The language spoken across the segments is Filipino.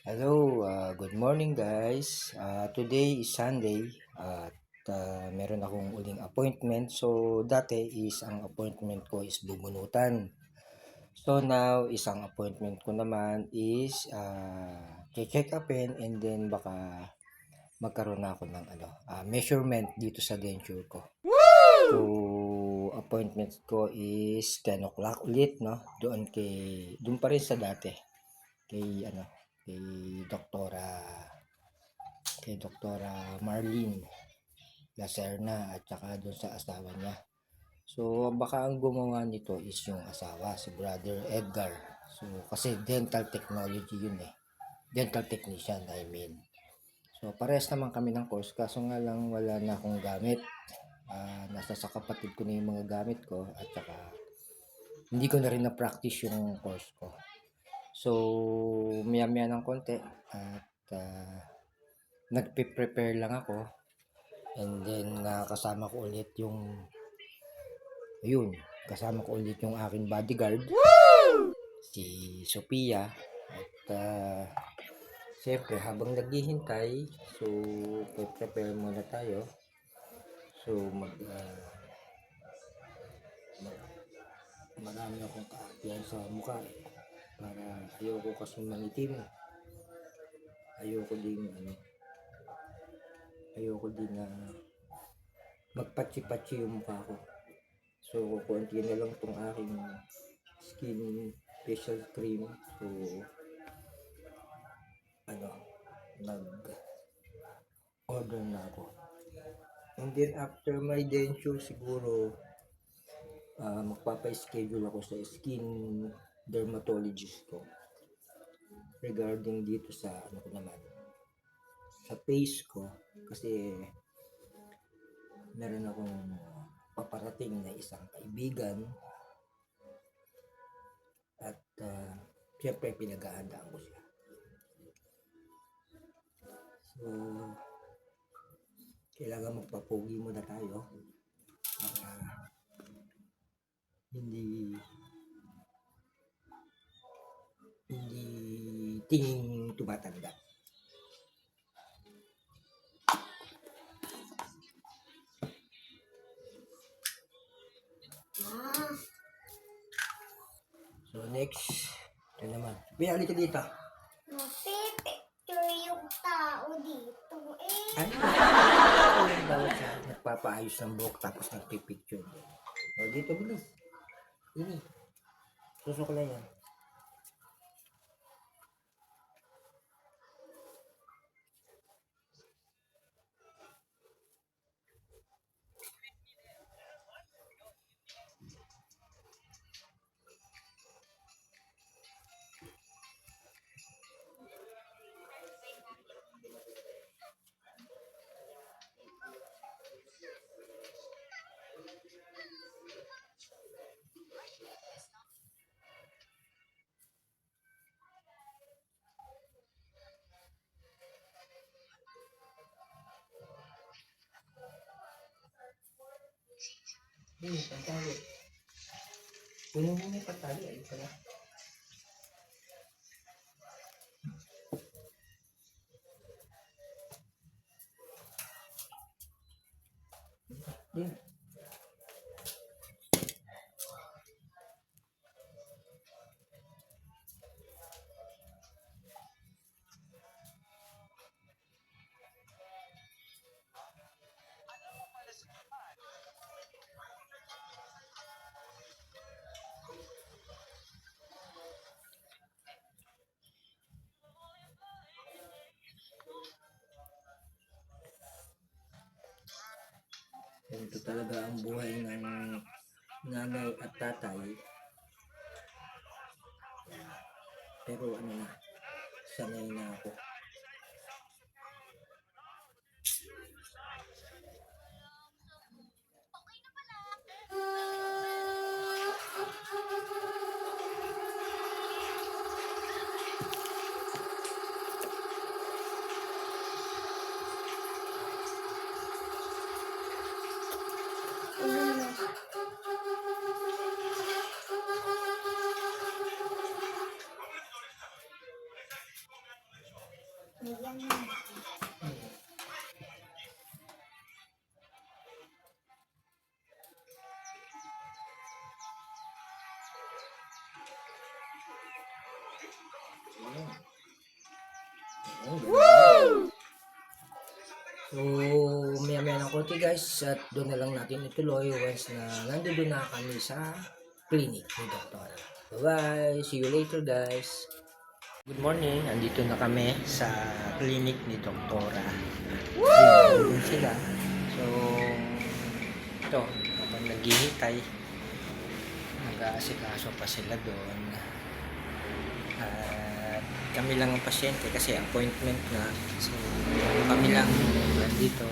Hello, good morning guys. Today is Sunday at meron akong uling appointment. So dati is ang appointment ko is bubunutan. So now isang appointment ko naman is check upin and then baka magkaroon na ako ng measurement dito sa denture ko. So appointment ko is 10 o'clock ulit, no? Doon pa rin sa dati kay kay Doktora kay Doktora Marlene Lacerna at saka doon sa asawa niya. So baka ang gumawa nito is yung asawa, si Brother Edgar. So kasi dental technology yun eh. Dental technician, I mean. So parehas naman kami ng course, kaso nga lang wala na akong gamit. Nasa sa kapatid ko na yung mga gamit ko at saka hindi ko na rin na-practice yung course ko. So maya-maya ng konti at nagpe-prepare lang ako, and then kasama ko ulit yung aking bodyguard, si Sophia. At siyempre habang naghihintay, so prepare muna tayo. So marami akong kaakyan sa mukha para ayoko kasi mangitim. Ayoko din na magpatsi-patsi yung mukha ko. So konti na lang tong aking skin facial cream. So nag-order na ako. And then after my denture siguro magpapa-schedule ako sa skin dermatologist ko regarding dito sa sa face ko, kasi meron akong paparating na isang kaibigan at siyempre pinag-ahandaan ko siya. So kailangan magpapogi muna tayo para hindi tingin tumatanda. So next, ito naman. Pinali ka dito. Picture yung tao dito eh. Ay, daw siya. Nagpapaayos ng buhok tapos nagpipicture. O dito, bilis. Ini. Susok na yan. Pantali. Puno mo yung pantali. Ayun pala. Din. Ito talaga ang buhay ng nanay at tatay. Pero sanay na ako. Ayan na. So, maya-maya ng konti guys at doon na lang natin ituloy once na nandun na kami sa clinic ni Dr. Bye-bye! See you later guys! Good morning! Andito na kami sa clinic ni Doktora. Ayun sila. So, ito, habang naghihintay, nag-aasikaso pa sila doon. At kami lang ang pasyente kasi appointment na. So, kami lang nandito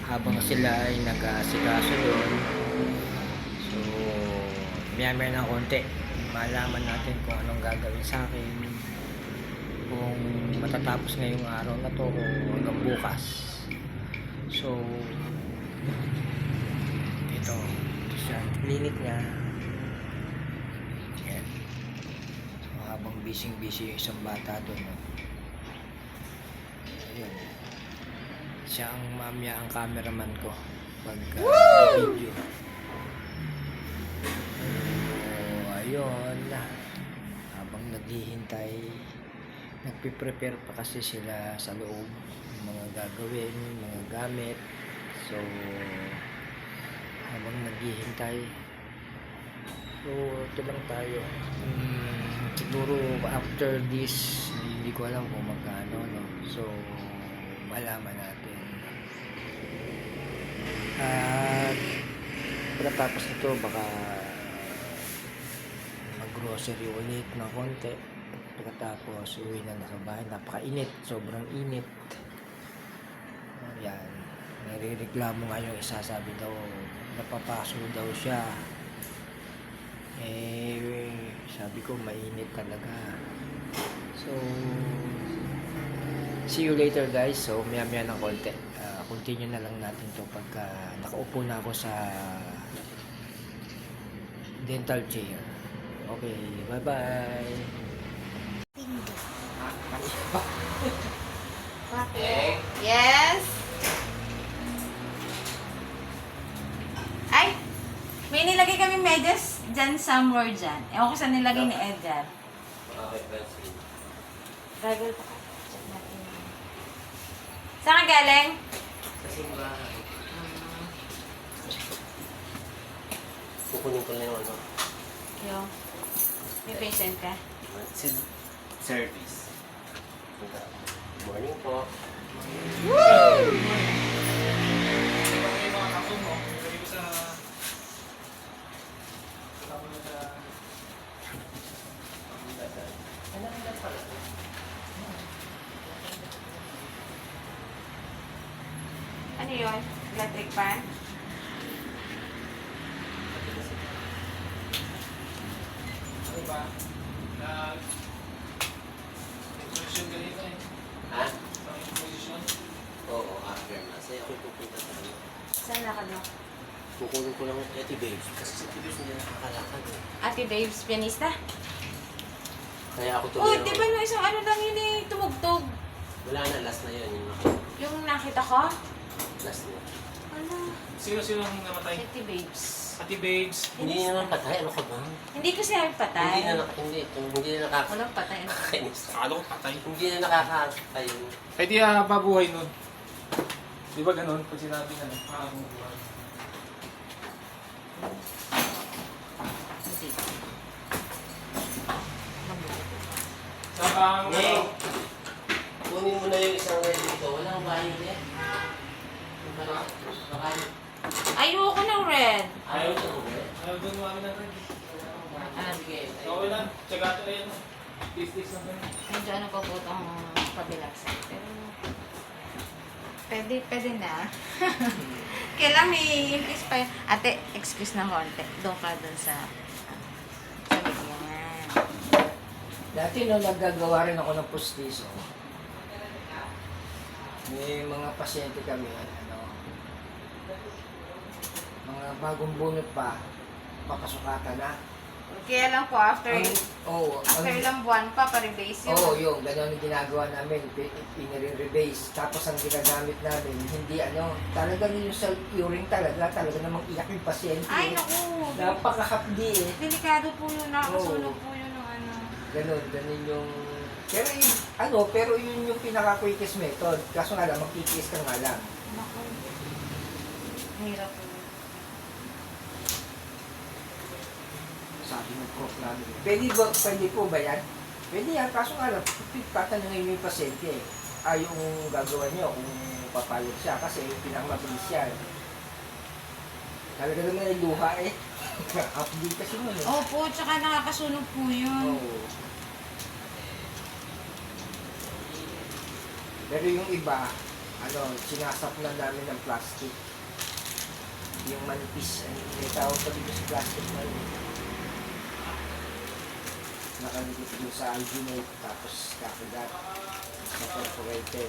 habang sila ay nag-aasikaso doon. So, maya-maya ng konti, malaman natin kung anong gagawin sa akin. Kung matatapos ngayong araw na to o hanggang bukas. So, ito siya, clinic niya. Yan. So, habang busy yung isang bata doon. No? Ayun. Siya ang mamaya ang cameraman ko pagka video. So, ayun. Habang naghihintay, nagpiprepare pa kasi sila sa loob ng mga gagawin, mga gamit. So, habang naghihintay, so ito lang tayo. Siguro after this, hindi ko alam kung magkano, no? So, malaman natin. At pagkatapos nito, baka mag-grocery ulit ng konti. Pagkatapos, uwi na sa bahay. Napakainit. Sobrang init. Ayan. Narireklamo nga yung isa. Sabi daw, napapaso daw siya. Sabi ko, mainit talaga. So, see you later guys. So, maya-maya ng konti. Continue na lang natin to pagka nakaupo na ako sa dental chair. Okay, bye-bye. Bakit? Yes? Ay! May nilagay kami medyas dyan somewhere dyan. Ewan ko saan nilagay ni Ed dyan. Gagawin pa ka. Check natin. Saan ka galing? Kukunin ko na yung ano. Yo. May patient ka? Service. Morning po. Ano yun? Electric fan? Ano ba? Position ganito eh. Ha? Ang position. Oo, after na. Kasi ako pupunta sa ano. Saan lakad mo? Kukunin ko lang yung Eti Babes. Kasi sa Babes hindi nakakalakad eh. Ate Babes, pianista? Kaya ako Oh, tuloy di ba no isang ano lang yun eh, tumugtog? Wala na, last na yun. Yung nakita ko? Last na. Ano? Sino ang namatay? Ate Babes. Ati Babes. Hindi na patay. Ano ka ba? Hindi ko siya patay. Hindi na nakaka... Walang patay. Nakakainis. Akala ko patay. Hindi na nakakatay. Eh di babuhay nun. Di ba ganun? Pag sinabi na, buhay. Hindi. Saan ba ang Ning! Kunin mo na yung isang red dito. Walang bahay niya. Ayoko ng red. Ayaw ito mo ba? Ayaw doon mo amin natin. Ah, sige. Okay lang. Tsagato na yan. Tis-tis lang tayo. Medyo ano pa po itong pabilasan. Pero, pwede na. Kailang may increase pa yun. Ate, excuse na konti. Doon ka doon sa bigyan. Dati nung naggagawa rin ako ng pustiso, may mga pasyente kami, mga bagong bunot pa, papasukatan na. Kaya lang po, after ilang buwan pa, pa-rebase yun. Oo, yung gano'n yung ginagawa namin, pinire-rebase. Tapos ang ginagamit namin, hindi talagang yung self-curing talaga namang iyak yung pasyente. Ay, naku. Napakahapdi eh. Delikado po yun, nakakasunog po yun ng ano. Ganun yung... pero yun yung pinaka-quickest method. Kaso nga lang, magtitiis ka nga lang. Naku. Hirap po. Sabi ng prof namin. Pwede po ba yan? Pwede yan, kaso nga lang, tatanungin mo yung pasyente. Yung gagawa niyo kung papayag siya kasi pinakamabilis yan. Talaga naman ay luha eh. Update kasi mo eh. Opo, tsaka nakakasunog po yun. Oo. Pero yung iba, sinasap na namin ng plastic. Yung manipis, may tawag pa dito sa plastic na yun. Nakalikit yung sa alginate, tapos kakagat sa perforated.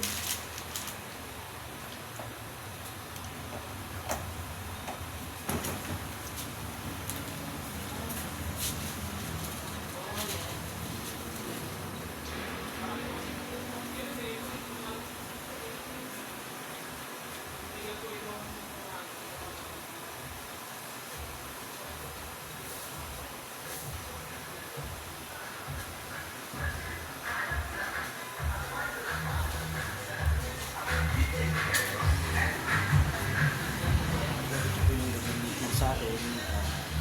Sa akin,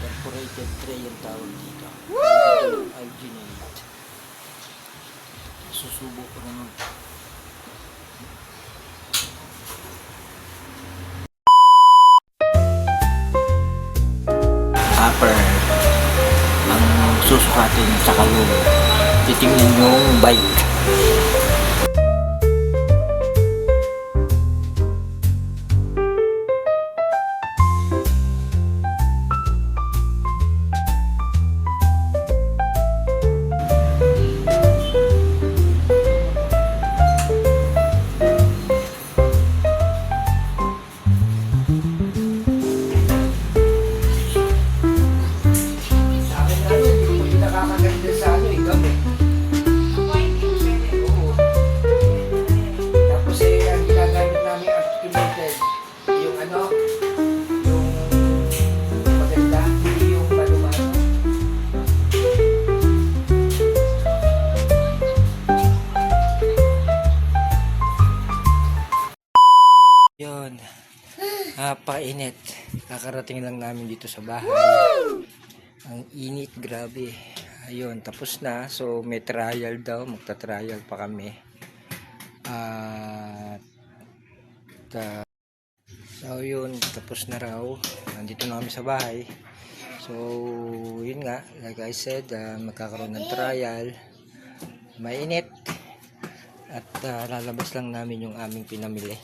perforated tray yung tawag dito. Woo! Alginate. Susubo ko naman. Upper ang susukatin sa kalong. Titingnan yung bike. Nakakaganda sa gamit. Ako ay hindi pwede. Oo. Tapos ang ginagamit namin articulated, yung yung maganda, hindi yung malumano. Yun. Painit. Kakarating lang namin dito sa bahay. Ang init, grabe. Ayun, tapos na. So, may trial daw. Magta-trial pa kami. So, yun. Tapos na raw. Nandito na kami sa bahay. So, yun nga. Like I said, magkakaroon ng trial. Mainit. At lalabas lang namin yung aming pinamili.